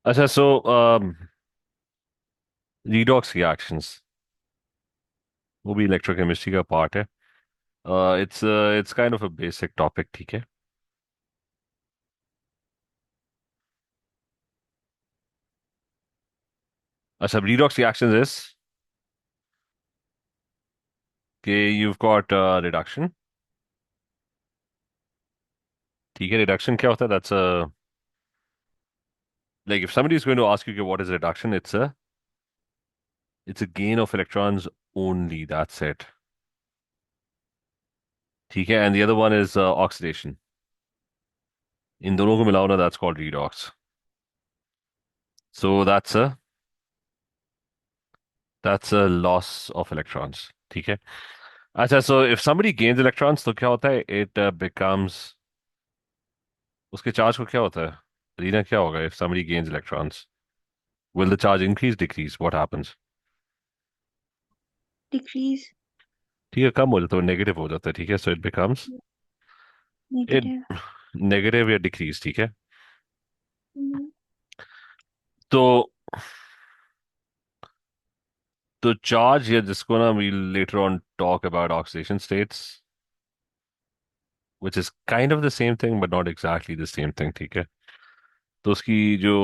अच्छा सो redox reactions वो भी इलेक्ट्रोकेमिस्ट्री का पार्ट है। It's kind of a basic topic, ठीक है। अच्छा, रीडॉक्स रिएक्शंस इज कि you've got रिडक्शन। ठीक है, रिडक्शन क्या होता है? That's a like if somebody is going to ask you okay, what is reduction, it's a gain of electrons only, that's it। ठीक है, and the other one is oxidation. इन दोनों को मिलाओ ना, that's called redox। So that's a loss of electrons, ठीक है। अच्छा, so if somebody gains electrons तो क्या होता है? इट becomes, उसके चार्ज को क्या होता है? रीना, क्या होगा if somebody gains electrons? Will the charge increase, decrease? What happens? Decrease. ठीक है, कम हो जाता है, नेगेटिव हो जाता है, ठीक है। So it becomes it negative. Negative या डिक्रीज, ठीक है। तो चार्ज, या जिसको ना we later on talk about oxidation states, which is kind of the same thing but not exactly the same thing, ठीक है। तो उसकी जो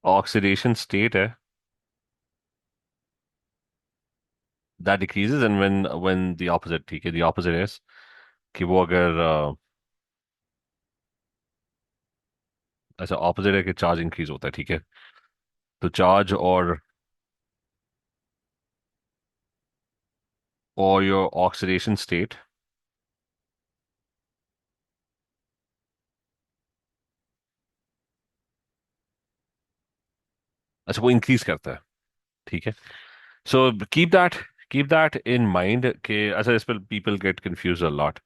ऑक्सीडेशन स्टेट है, that decreases, and when the opposite, ठीक है, the opposite is कि वो अगर अच्छा, ऑपोजिट है कि चार्ज इंक्रीज होता है, ठीक है। तो चार्ज और योर ऑक्सीडेशन स्टेट, अच्छा, वो इंक्रीज करता है, ठीक है। So keep that in mind के, अच्छा, इस पर people get confuse a lot.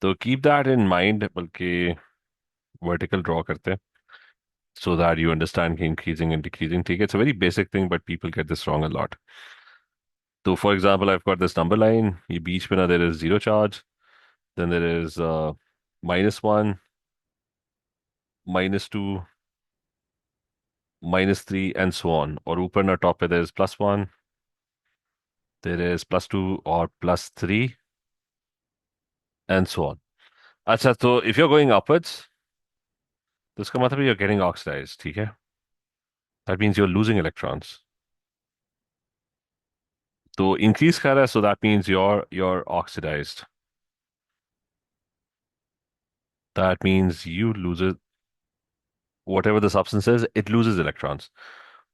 तो कीप दैट इन माइंड, बल्कि वर्टिकल ड्रॉ करते हैं so that you understand कि increasing and decreasing, ठीक है। It's a very basic thing but people get this wrong a lot। तो for example I've got this number line, ये बीच में ना there is zero charge, then there is -1, -2, -3 and so on, और ऊपर ना top पे there is +1, there is +2 और +3 and so on। अच्छा, तो if you're going upwards तो इसका मतलब you're getting oxidized, ठीक है। That means you're losing electrons। तो increase कर रहा है, so that means you're oxidized। That means you lose it, whatever the substance is, it loses electrons।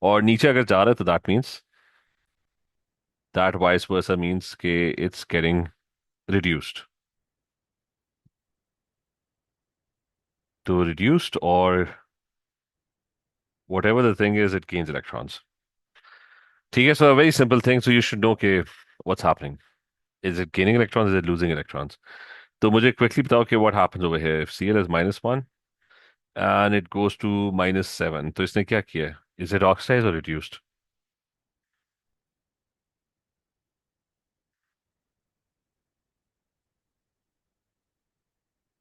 और नीचे अगर जा रहा है तो that means that vice versa means कि it's getting reduced। तो reduced or whatever the thing is, it gains electrons। ठीक है, so a very simple thing, so you should know कि what's happening, is it gaining electrons, is it losing electrons? तो मुझे quickly बताओ कि what happens over here if Cl is -1 and it goes to -7, तो इसने क्या किया है? Is it oxidized or reduced?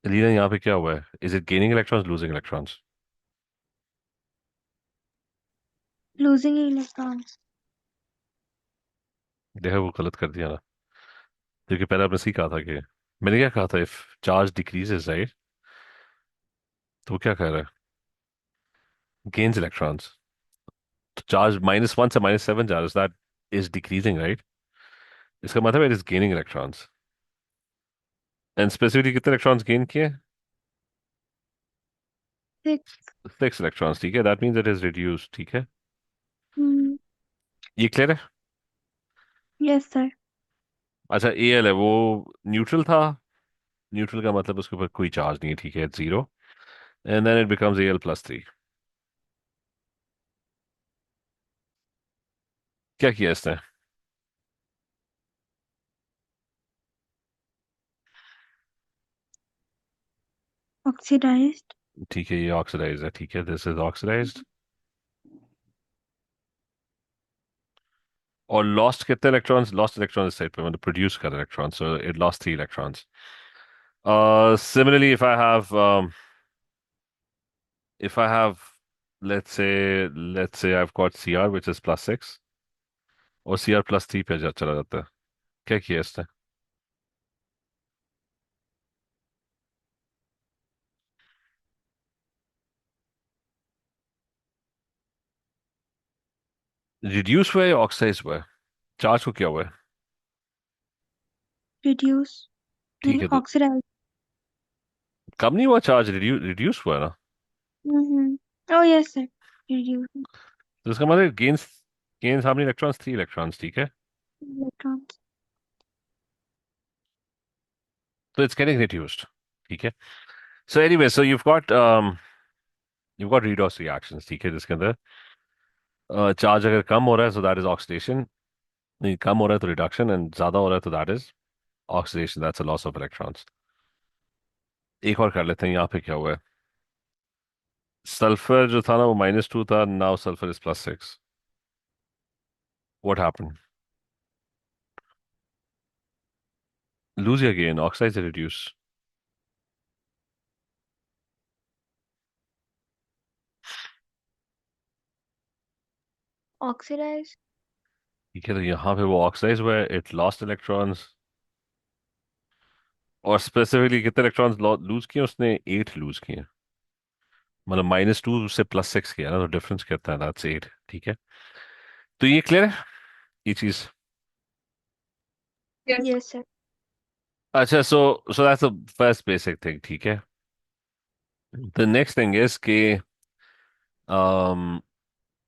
Leena, यहाँ पे क्या हुआ है? Is it gaining electrons, losing electrons? Losing electrons. देखा, वो गलत कर दिया ना, क्योंकि पहले आपने सही कहा था कि, मैंने क्या कहा था, इफ चार्ज डिक्रीजेस, राइट? तो वो क्या कह रहा है? Gains electrons. तो चार्ज -1 से -7 जा रहा है, दैट इज डिक्रीजिंग, राइट? इसका मतलब it is gaining electrons. And specifically कितने इलेक्ट्रॉन्स गेन किए? 6। 6 इलेक्ट्रॉन्स, ठीक है। That means it is reduce, ठीक है। ये क्लियर है? Yes sir. अच्छा, एल है वो न्यूट्रल था। न्यूट्रल का मतलब उसके ऊपर कोई चार्ज नहीं है, ठीक है, zero. And then it becomes Al+3। क्या किया इसने? ऑक्सीडाइज्ड। ठीक है, ये ऑक्सीडाइज है, ठीक है, दिस इज ऑक्सीडाइज्ड। और लॉस्ट कितने इलेक्ट्रॉन्स? लॉस्ट इलेक्ट्रॉन्स इस साइड पे, मतलब प्रोड्यूस कर electrons, so it lost 3 electrons. Similarly if I have if I have, let's say I've got CR which is +6 और CR +3 पे चला जाता है, क्या किया इसने? रिड्यूस हुआ है या ऑक्साइज हुआ है? चार्ज को क्या हुआ है? reduce ठीक नहीं है, तो oxidize. कम नहीं हुआ चार्ज, रिड्यूस हुआ है ना? Mm-hmm. Oh yes sir. Reduce तो इसका मतलब gains, gains how many electrons? 3 electrons, ठीक है। electrons. तो इट्स गेटिंग रिड्यूस्ड, ठीक है। सो एनीवे, सो you've got redox reactions, ठीक है, जिसके अंदर चार्ज अगर कम हो रहा है, सो दैट इज ऑक्सीडेशन, नहीं कम हो रहा है तो रिडक्शन, एंड ज्यादा हो रहा है तो that is oxidation, that's a loss of electrons. एक और कर लेते हैं, यहाँ पे क्या हुआ है? सल्फर जो था ना वो -2 था, now sulphur is +6। What happened? Lose या गेन, ऑक्साइड या रिड्यूस? Oxidize. ठीक है, तो यहाँ पे वो ऑक्साइड हुआ है, इट लॉस्ट इलेक्ट्रॉन्स। और स्पेसिफिकली कितने इलेक्ट्रॉन्स लूज किए उसने? 8 लूज किए। मतलब -2 से +6 किया ना, तो डिफरेंस कितना है? दैट्स 8, ठीक है। तो ये क्लियर है, ये चीज? Yes. Yes sir. अच्छा, so that's the first basic thing, ठीक है। द नेक्स्ट थिंग इज कि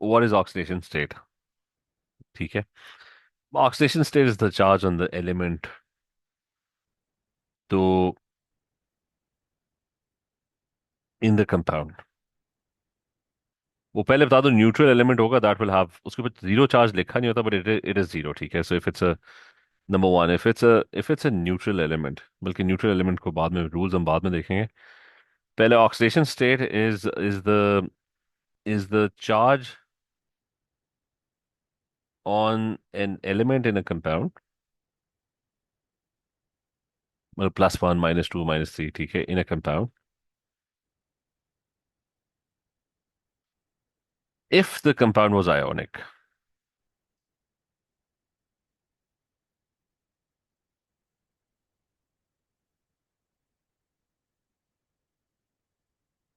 व्हाट इज ऑक्सीडेशन स्टेट, ठीक है। Oxidation state is the charge on the element. तो इन द कंपाउंड, वो पहले बता दो, न्यूट्रल एलिमेंट होगा दैट विल हैव, उसके ऊपर जीरो चार्ज लिखा नहीं होता, बट इट इज जीरो, ठीक है। So if it's a, number one, if it's a neutral element, बल्कि न्यूट्रल एलिमेंट को बाद में, रूल्स हम बाद में देखेंगे। पहले oxidation state is the charge on an element in a compound, मतलब +1 -2 -3, ठीक है, in a compound, if the compound was ionic.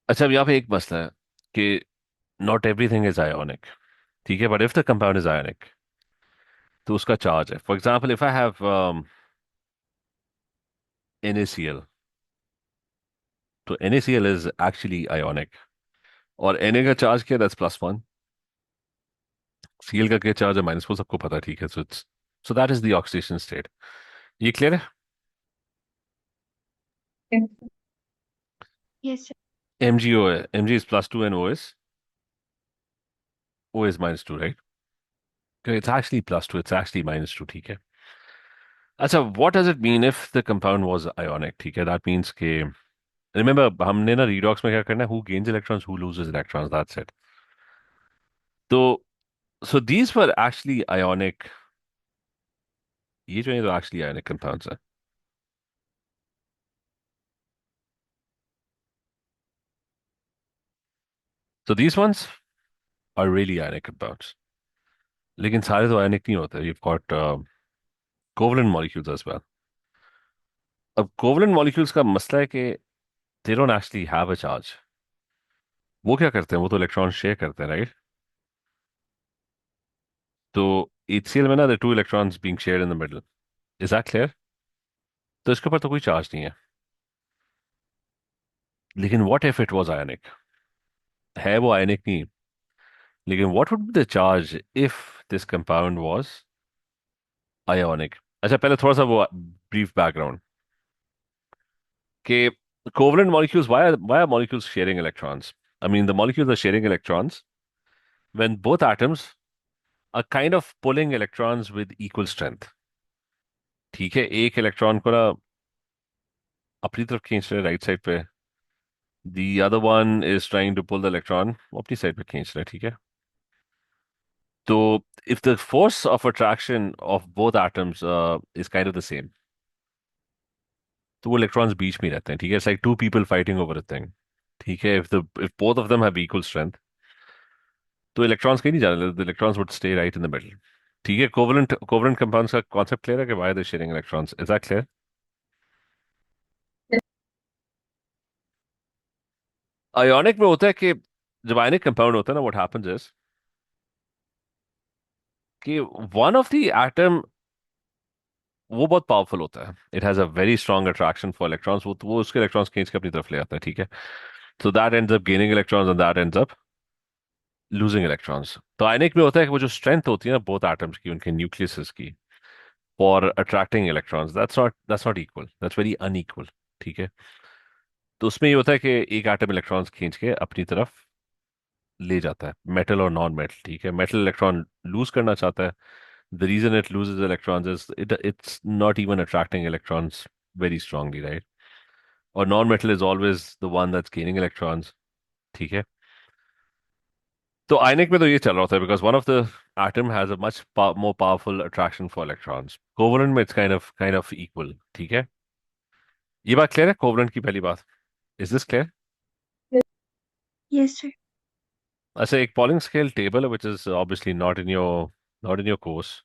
अच्छा, अब यहाँ पे एक मसला है कि नॉट एवरीथिंग इज आयोनिक, ठीक है, but if the compound is ionic तो उसका चार्ज है। For example, if I have NaCl, तो NaCl इज एक्चुअली आयोनिक, और Na का चार्ज क्या? दैट्स +1। Cl का क्या चार्ज है? -4, सबको पता है, ठीक है। So that is the oxidation state. ये क्लियर है? Yes. Yes sir. MgO है, Mg is +2 and O is -2, right? It's actually +2, it's actually -2, ठीक है। अच्छा, what does it mean if the compound was ionic? ठीक है, दैट मीन्स के, remember हमने ना रीडॉक्स में क्या करना है, who gains electrons, who loses electrons, that's it. तो so these were actually ionic, ये जो है तो एक्चुअली आयोनिक कंपाउंड्स है। So these ones are really ionic compounds. लेकिन सारे तो आयनिक नहीं होते, you've got covalent molecules as well. अब covalent molecules का मसला है कि they don't actually have a charge. वो क्या करते हैं? वो तो इलेक्ट्रॉन शेयर करते हैं, राइट? तो HCl में ना, the two electrons being shared in the middle. Is that clear? तो इसके ऊपर तो कोई चार्ज नहीं है। लेकिन what if it was ionic? है वो आयनिक नहीं, लेकिन what would be the charge if this compound was ionic? अच्छा, पहले थोड़ा सा वो brief background कि covalent molecules, why are molecules sharing electrons? I mean, the molecules are sharing electrons when both atoms are kind of pulling electrons with equal strength. ठीक है, एक electron को ना अपनी तरफ खींच रहे, राइट साइड पे, the other one is trying to pull the electron वो अपनी साइड पे खींच रहे, ठीक है। तो if the force of attraction of both atoms is kind of the same, तो वो इलेक्ट्रॉन्स बीच में रहते हैं, ठीक है। It's like two people fighting over a thing. ठीक है, if both of them have equal strength, तो इलेक्ट्रॉन्स कहीं नहीं जाने, the electrons would stay right in the middle. ठीक है, कोवलेंट कंपाउंड्स का कॉन्सेप्ट क्लियर है कि why they sharing electrons, is that clear? Ionic में होता है कि जब आयनिक कंपाउंड होता है ना, व्हाट हैपेंस इज कि वन ऑफ द एटम वो बहुत पावरफुल होता है, it has a very strong attraction for electrons, वो उसके इलेक्ट्रॉन्स खींच के अपनी तरफ ले आता है। ठीक है, so that ends up gaining electrons and that ends up losing electrons. तो आयनिक में होता है कि वो जो स्ट्रेंथ होती है ना बोथ एटम्स की, उनके न्यूक्लियस की, for attracting electrons, that's not equal, that's very unequal. ठीक है, तो उसमें ये होता है कि एक एटम इलेक्ट्रॉन्स खींच के अपनी तरफ ले जाता है, मेटल और नॉन मेटल। ठीक है, मेटल इलेक्ट्रॉन लूज करना चाहता है, the reason it loses electrons is it's not even attracting electrons very strongly, right? और non metal is always the one that's gaining electrons. ठीक है, तो आयनिक में तो ये चल रहा होता है because one of the atom has a much more powerful attraction for electrons. Covalent में it's kind of equal. ठीक है, ये बात क्लियर है कोवलेंट की पहली बात? Is this clear? Yes, sir. अच्छा, एक पॉलिंग स्केल टेबल है which is obviously not in your course.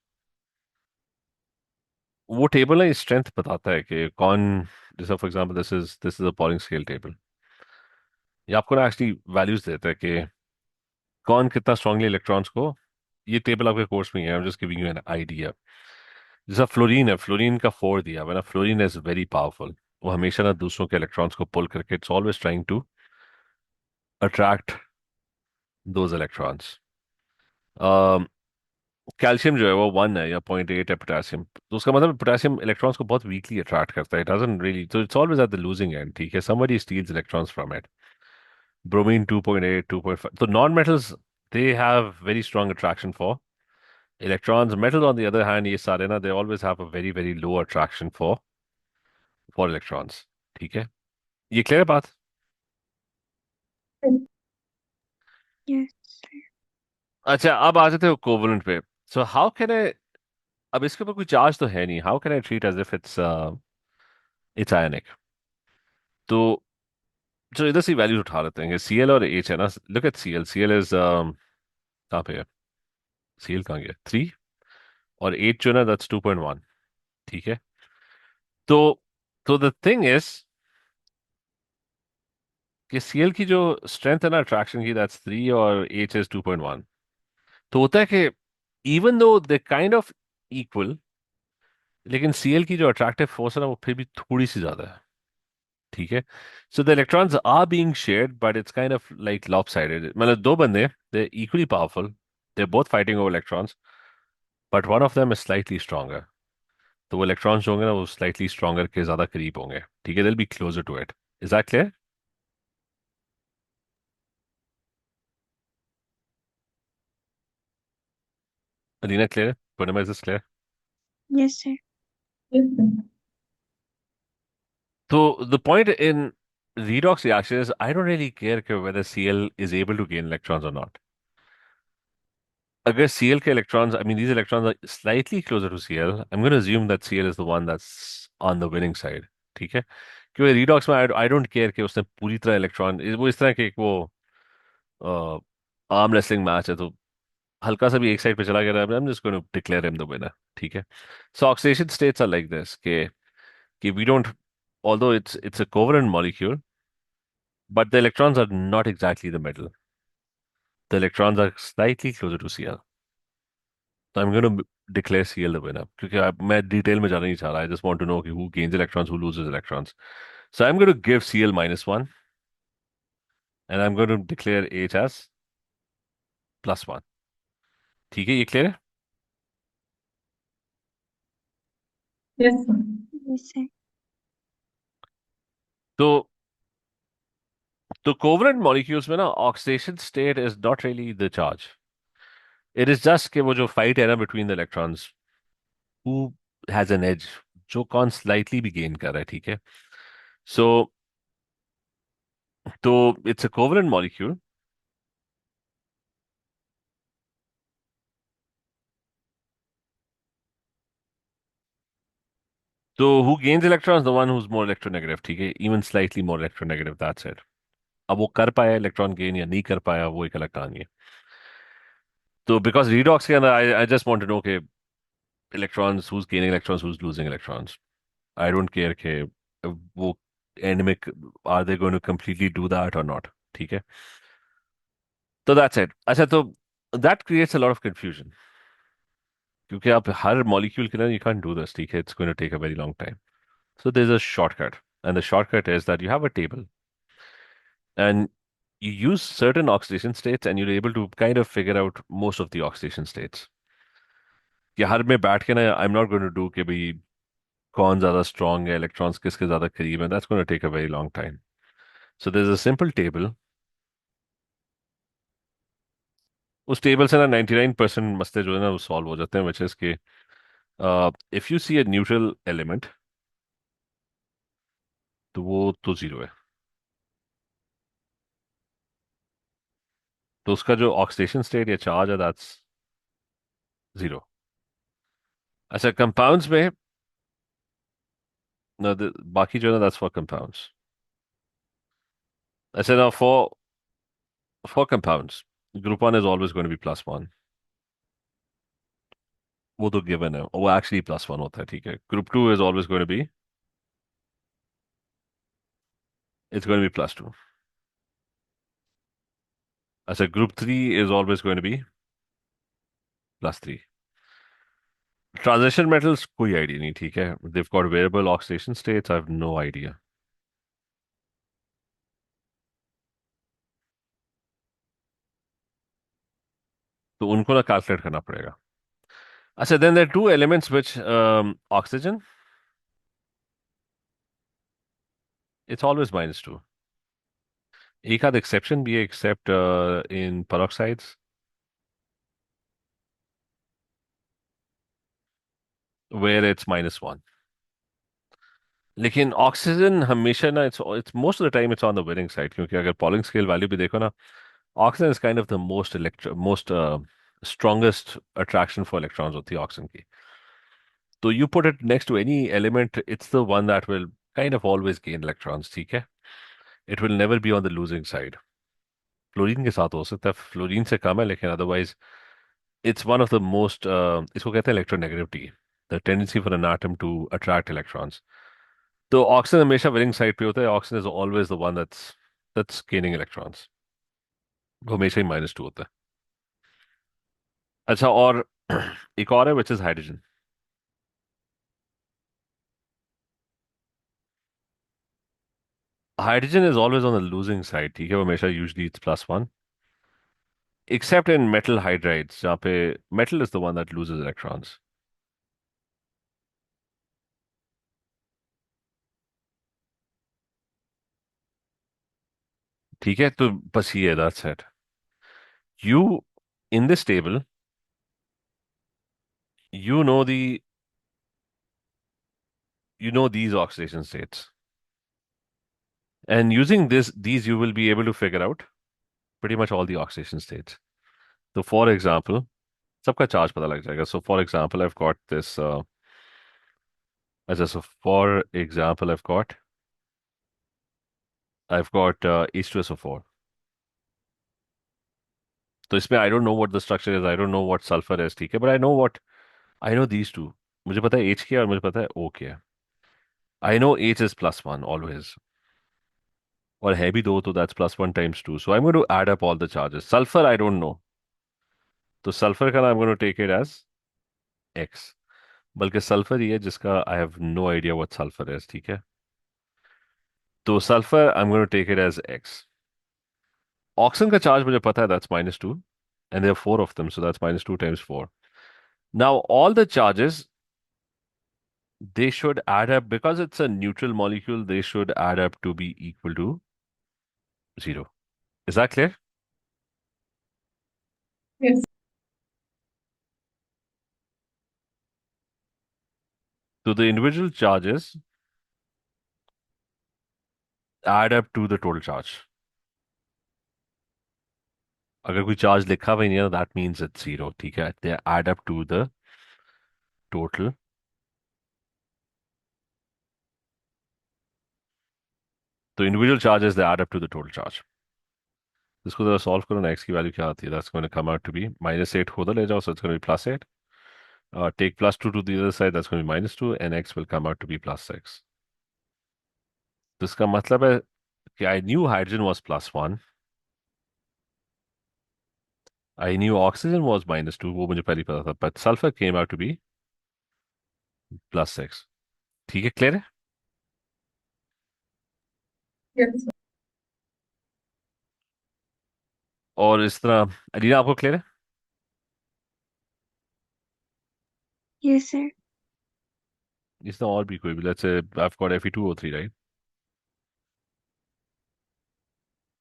वो टेबल है स्ट्रेंथ बताता है कि कौन, जैसे for example this is a polling scale table. ये आपको ना एक्चुअली वैल्यूज देता है कि कौन कितना स्ट्रांगली इलेक्ट्रॉन्स को, ये टेबल आपके कोर्स में ही है, I am just giving you an idea. जैसा फ्लोरीन है, फ्लोरीन का 4 दिया हुआ है ना, फ्लोरीन इज वेरी पावरफुल। वो हमेशा ना दूसरों के इलेक्ट्रॉन्स को पुल करके it's always trying to attract those electrons. Calcium जो है वो 1 है या 0.8 है, पोटेशियम तो उसका मतलब पोटेशियम इलेक्ट्रॉन्स को बहुत वीकली अट्रैक्ट करता है, इट डजंट रियली, तो it's always at the losing end. ठीक है, somebody steals electrons from it. Bromine 2.8, 2.5, तो non metals they have very strong attraction for electrons. Metals, on the other hand, ये सारे ना they always have a very very low attraction for electrons. ठीक है, ये clear बात? Yes, sir. अच्छा, अब आ जाते हो कोवलेंट पे। सो हाउ कैन आई, अब इसके ऊपर कोई चार्ज तो है नहीं, how can I treat as if it's ionic? तो जो इधर से वैल्यूज उठा लेते हैं, सी एल और एच है ना, look at C L, C L is कहाँ पे है, सी एल कहाँ गया, 3, और एच जो है ना दैट्स 2.1। ठीक है, तो द थिंग इज कि सी एल की जो स्ट्रेंथ है ना अट्रैक्शन की, दैट्स 3 और एच इज 2.1। तो होता है कि even though they kind of equal, लेकिन सीएल की जो अट्रैक्टिव फोर्स है ना वो फिर भी थोड़ी सी ज्यादा है। ठीक है, so the electrons are being shared but it's kind of like lopsided, मतलब दो बंदे they equally powerful, they both fighting over electrons, but one of them is slightly stronger. तो वो इलेक्ट्रॉन्स जो होंगे ना वो स्लाइटली स्ट्रॉन्गर के ज्यादा करीब होंगे। ठीक है, it'll be closer to it. Is that clear? Alina clear? Purnima, is this clear? Yes, sir. So the point in redox reaction is I don't really care whether Cl is able to gain electrons or not. Agar Cl के electrons, I mean these electrons are slightly closer to Cl, I'm going to assume that Cl is the one that's on the winning side. ठीक है, क्योंकि redox में I don't care कि उसने पूरी तरह electron, वो इस तरह के एक वो आर्म रेसलिंग मैच है, तो हल्का सा भी एक साइड पे चला गया, I'm just going to declare him the winner। ठीक है, so oxidation states are like this कि we don't, although it's a covalent molecule, but the electrons are not exactly the middle. The electrons are slightly closer to Cl. So I'm going to declare Cl the winner क्योंकि मैं detail में जाना नहीं चाह रहा, I just want to know कि who gains electrons, who loses electrons. So I'm going to give Cl -1 and I'm going to declare H as +1। ठीक है, ये क्लियर है? Yes, sir. Yes, sir. तो कोवलेंट मॉलिक्यूल्स में ना oxidation state is not really the charge, it is just कि वो जो फाइट है ना between the electrons, who has an edge, जो कौन स्लाइटली भी गेन कर रहा है। ठीक है, सो तो इट्स अ कोवलेंट मॉलिक्यूल। तो who gains electrons? The one who's more electronegative, ठीक है, even slightly more electronegative, that's it। अब वो कर पाया इलेक्ट्रॉन गेन या नहीं कर पाया, वो एक अलग कहानी है। तो बिकॉज रीडॉक्स के अंदर I I just want to know के electrons who's gaining electrons who's losing electrons. I don't care के वो एंड में are they going to completely do that और नॉट। ठीक है, तो दैट्स इट। अच्छा, तो that creates a lot of confusion, क्योंकि आप हर मॉलिक्यूल के लिए यू कैन डू दिस। ठीक है, it's going to take a very long time. So there's a shortcut, and the shortcut is that you have a table and you use certain oxidation states and you're able to kind of figure out most of the oxidation states. कि हर में बैठ के ना I am not going to do कि भाई कौन ज्यादा strong है, इलेक्ट्रॉन्स किसके ज्यादा करीब है, that's going to take a very long time. So there is a simple table. उस टेबल से ना 99% मसले जो है ना वो सॉल्व हो जाते हैं, विच इज के if you see a neutral element तो वो तो जीरो है, तो उसका जो ऑक्सीडेशन स्टेट या चार्ज है दैट्स जीरो। अच्छा, कंपाउंड्स में बाकी जो है ना दैट्स फॉर कंपाउंड्स। अच्छा, now for compounds, group 1 is always going to be plus 1। वो तो गिवन है, वो एक्चुअली प्लस 1 होता है। ठीक है, group 2 is always going to be, it's going to be plus 2। अच्छा, group 3 is always going to be plus 3। Transition metals कोई आइडिया नहीं। ठीक है, they've got variable oxidation states, I have no idea। तो उनको ना कैलकुलेट करना पड़ेगा। अच्छा, then there are two elements which oxygen, it's always -2। एक आध एक्सेप्शन भी है, accept in peroxides where it's -1। लेकिन ऑक्सीजन हमेशा ना it's it's most of the time it's on the winning side, क्योंकि अगर पॉलिंग स्केल वैल्यू भी देखो ना, oxygen is kind of the most strongest attraction for electrons होती है ऑक्सीजन की। तो you put it next to any element, it's the one that will kind of always gain electrons. ठीक है, it will never be on the losing side. Fluorine के साथ हो सकता है, फ्लोरीन से कम है, लेकिन otherwise it's one of the most, इसको कहते हैं electronegativity, the tendency for an atom to attract electrons. तो ऑक्सीजन हमेशा विनिंग साइड पे होता है, oxygen is always the one that's gaining electrons. वो हमेशा ही -2 होता है। अच्छा, और एक और है which is hydrogen. Hydrogen is always on the losing side. ठीक है, वो हमेशा usually it's +1, accept in metal hydrides, जहाँ पे metal is the one that loses electrons. ठीक है, तो बस ये that's it. You in this table you know the you know these oxidation states, and using these you will be able to figure out pretty much all the oxidation states। So for example, सबका charge पता लग जाएगा। So for example I've got this अच्छा, so for example I've got H2SO4। तो इसमें I don't know what the structure is, I don't know what sulfur is। ठीक है, but I know these two। मुझे पता है H क्या है और मुझे पता है O क्या है। I know H is +1 always, और है भी दो, तो that's +1 times 2, so I'm going to add up all the charges। Sulfur I don't know, तो सल्फर का ना I'm going to take it as X। बल्कि सल्फर ही है जिसका I have no idea what sulphur is. ठीक है, तो sulphur I am going to take it as X। Oxygen का चार्ज मुझे पता है, that's -2, and there are four of them, so that's -2 times 4। Now all the charges, they should add up, because it's a neutral molecule, they should add up to be equal to 0। Is that clear? Yes. So the individual charges add up to the total charge। अगर कोई charge लिखा हुआ नहीं है, that means it's 0। ठीक है, they add up to the total। तो individual charges, they add up to the total charge। इसको जरा सॉल्व करो ना, एक्स की वैल्यू क्या आती है? That's going to come out to be -8 उधर ले जाओ, so it's going to be +8. Take +2 to the other side, that's going to be -2, and x will come out to be +6. तो इसका मतलब है कि I knew hydrogen was +1, I knew oxygen was -2, वो मुझे पहले ही पता था, but sulfur came out to be +6. ठीक है, क्लियर है? Yes, sir. और इस तरह अलीना आपको क्लियर है? Yes, sir. इस तरह और भी कोई भी, let's say I've got Fe2O3, right?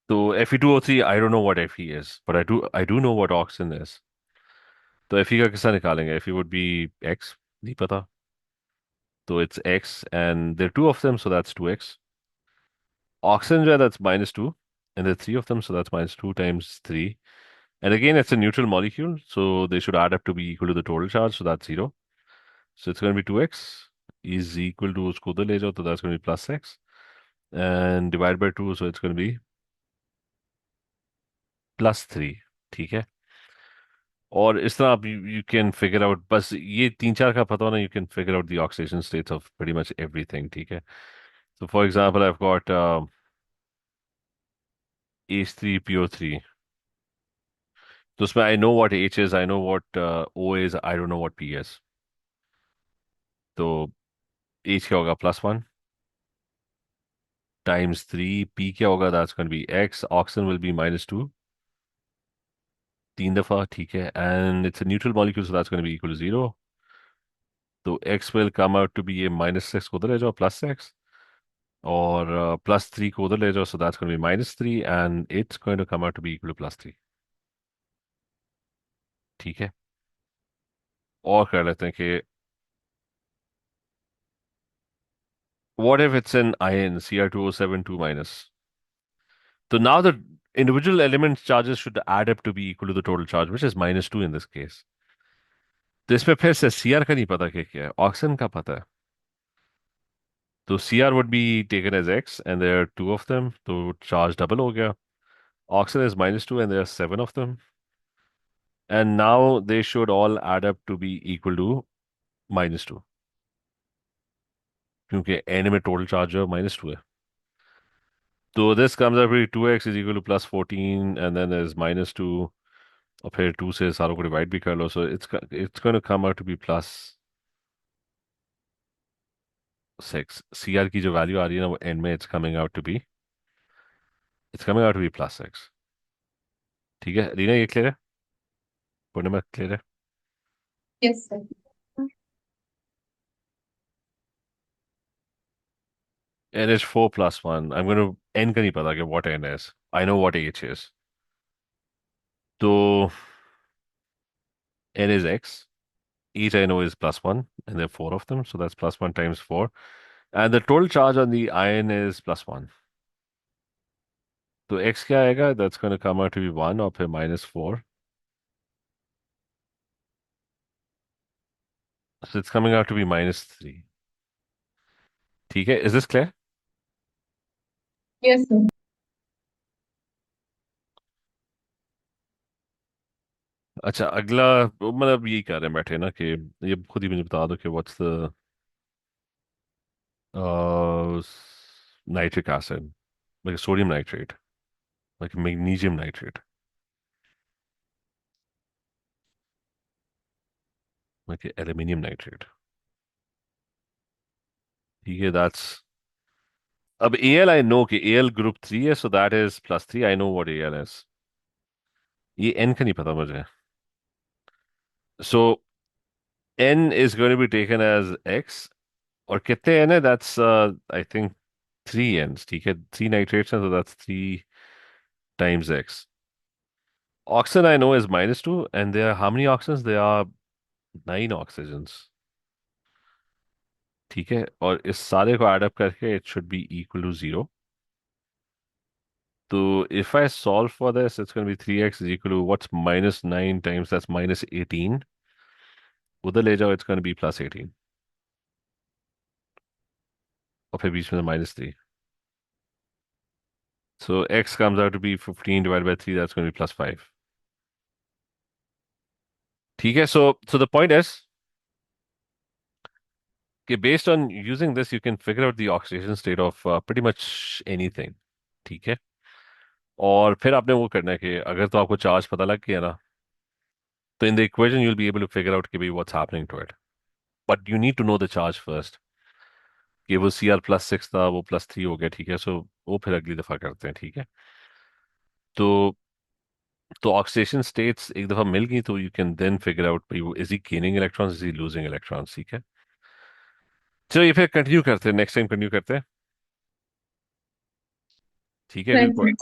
तो Fe2O3, I don't know what Fe is, but I do know what oxygen is. तो Fe का किस्सा निकालेंगे? Fe would be x, नहीं पता, तो it's x and there are two of them, so that's 2x. Oxygen जो है, that's -2, and there are three of them, so that's -2 times 3. And again, it's a neutral molecule, so they should add up to be equal to the total charge, so that's 0. So it's going to be 2x is equal to, उसको उधर ले जाओ, तो that's going to be +x, and divide by 2, so it's going to be +3. ठीक है? और इस तरह आप you can figure out, बस ये तीन चार का पता होना, you can figure out the oxidation states of pretty much everything. ठीक है? So for example, I've got H3PO3. तो उसमें I know what H is, I know what O is, I don't know what P is. तो H क्या होगा? +1 times 3. P क्या होगा? That's going to be X. Oxygen will be -2. तीन दफा, ठीक है? And it's a neutral molecule, so that's going to be equal to 0. तो X will come out to be ये -6 को उधर ले जाओ, +6. और +3 को उधर ले जाओ, so that's going to be -3, and it's going to come out to be equal to +3. ठीक है? और कर लेते हैं कि what if it's an ion, Cr2O7 2-. So now the individual element charges should add up to be equal to the total charge, which is -2 in this case. तो इसमें फिर से Cr का नहीं पता क्या है, ऑक्सीजन का पता है. तो Cr would be taken as X, and there are two of them, तो charge double हो गया. Oxygen is -2, and there are seven of them. And now they should all add up to be equal to -2, क्योंकि N में total charge जो है -2 है. तो this comes up to be 2x is equal to +14, and then there's -2, और फिर 2 से सारों को डिवाइड भी कर लो, so it's going to come out to be +6. Cr की जो वैल्यू आ रही है ना, वो N में it's coming out to be +6. ठीक है रीना, ये क्लियर है? पूर्णिमा क्लियर है? Yes, sir. NH4 +1. I'm going to N का नहीं पता कि what N is. I know what H is. तो N is X. Each I know is +1, and there are four of them, so that's +1 times 4. And the total charge on the ion is +1. तो X क्या आएगा? That's going to come out to be 1, और फिर -4. So it's coming out to be -3. ठीक है? Is this clear? Yes, sir. अच्छा, अगला मतलब यही कर रहे हैं बैठे ना, कि ये खुद ही मुझे बता दो कि what's the nitric acid, like sodium nitrate, like magnesium nitrate, like aluminium nitrate. ठीक है, that's अब Al I know कि Al group 3 है, so that is +3. I know what Al is. ये N का नहीं पता मुझे. So N is going to be taken as X, और कितने N है? That's I think 3 N's. ठीक है, 3 nitrates हैं, so that's 3 times X. Oxygen I know is -2, and there are how many oxygens? There are 9 oxygens. ठीक है, और इस सारे को एड अप करके it should be equal to 0. तो if I solve for this, it's going to be 3x is equal to what's -9 times that's -18. उधर ले जाओ, it's going to be +18, और फिर बीच में -3. So x comes out to be 15 divided by 3, that's going to be plus 5. ठीक है, so the point is कि based on using this you can figure out the oxidation state of pretty much anything. ठीक है, और फिर आपने वो करना है कि अगर तो आपको चार्ज पता लग गया ना, तो in the equation you'll be able to figure out कि भाई what's happening to it. But you need to know the charge first. कि वो सी आर प्लस 6 था, वो प्लस 3 हो गया, ठीक है, सो वो फिर अगली दफा करते हैं, ठीक है। तो ऑक्सीडेशन स्टेट्स एक दफा मिल गई तो you can then figure out is he gaining electrons, is he losing electrons, ठीक है। चलो ये फिर कंटिन्यू करते हैं, नेक्स्ट टाइम कंटिन्यू करते हैं, ठीक है। Right.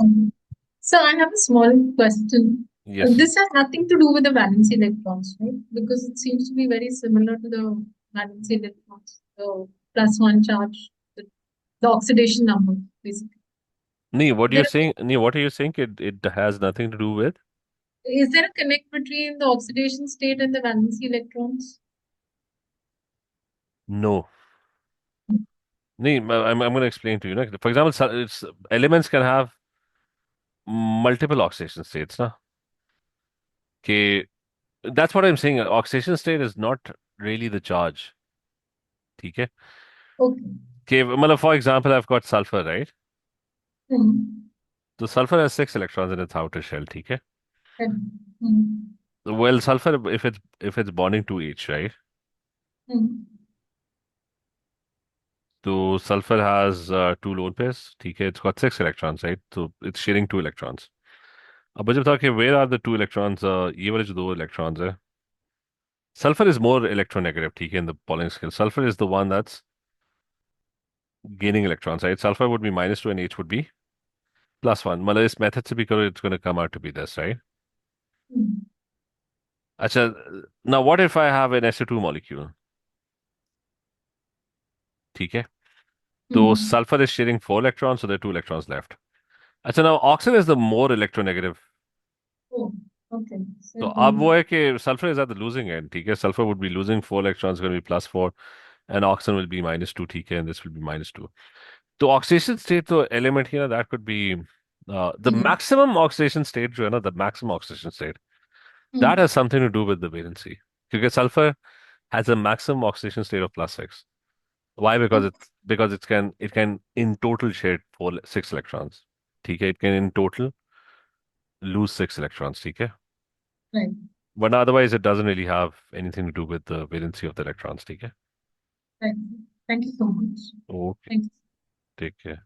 So I have a small question. Yes. This has nothing to do with the valence electrons, right? Because it seems to be very similar to the valence electrons, the plus one charge, the oxidation number, basically. नहीं, what you There, saying, नहीं, what are you saying, it has nothing to do with. is there a connect between the oxidation state and the valence electrons? No, नहीं, I'm going to explain to you ना, for example it's elements can have multiple oxidation states ना, कि that's what I'm saying, oxidation state is not really the charge, ठीक है। Okay. कि मतलब for example I've got sulfur, right? Hmm. तो sulfur has 6 electrons in its outer shell, ठीक है। Hmm. Well, sulfur, if it's bonding to H, right? Hmm. तो sulfur has 2 lone pairs, ठीक है, it's got 6 electrons, right? So it's sharing 2 electrons. अब मुझे बताओ कि where are the 2 electrons, ये वाले जो 2 electrons है, sulfur is more electronegative, ठीक है, in the Pauling scale. Sulfur is the one that's gaining electrons, right? Sulfur would be -2 and H would be +1. मतलब इस method से भी करो, it's going to come out to be this, right? Hmm. अच्छा, now what if I have an SO2 molecule, ठीक है, तो Hmm. sulfur is sharing 4 electrons, so there are 2 electrons left. अच्छा, now oxygen is the more electronegative. Oh, okay. So तो it अब वो will. है कि sulfur is at the losing end, ठीक है, sulfur would be losing 4 electrons, going to be +4, and oxygen will be -2, ठीक है, and this will be -2. तो oxidation state तो element ही ना, that could be the Hmm. maximum oxidation state जो है ना, the maximum oxidation state, Hmm. that has something to do with the valency, क्योंकि sulfur has a maximum oxidation state of +6. Why? Because it can in total share 6 electrons. ठीक है, it can in total lose 6 electrons. ठीक है, Right. but otherwise it doesn't really have anything to do with the valency of the electrons. ठीक है, Right. Thank you so much. okay, Thank you. take care.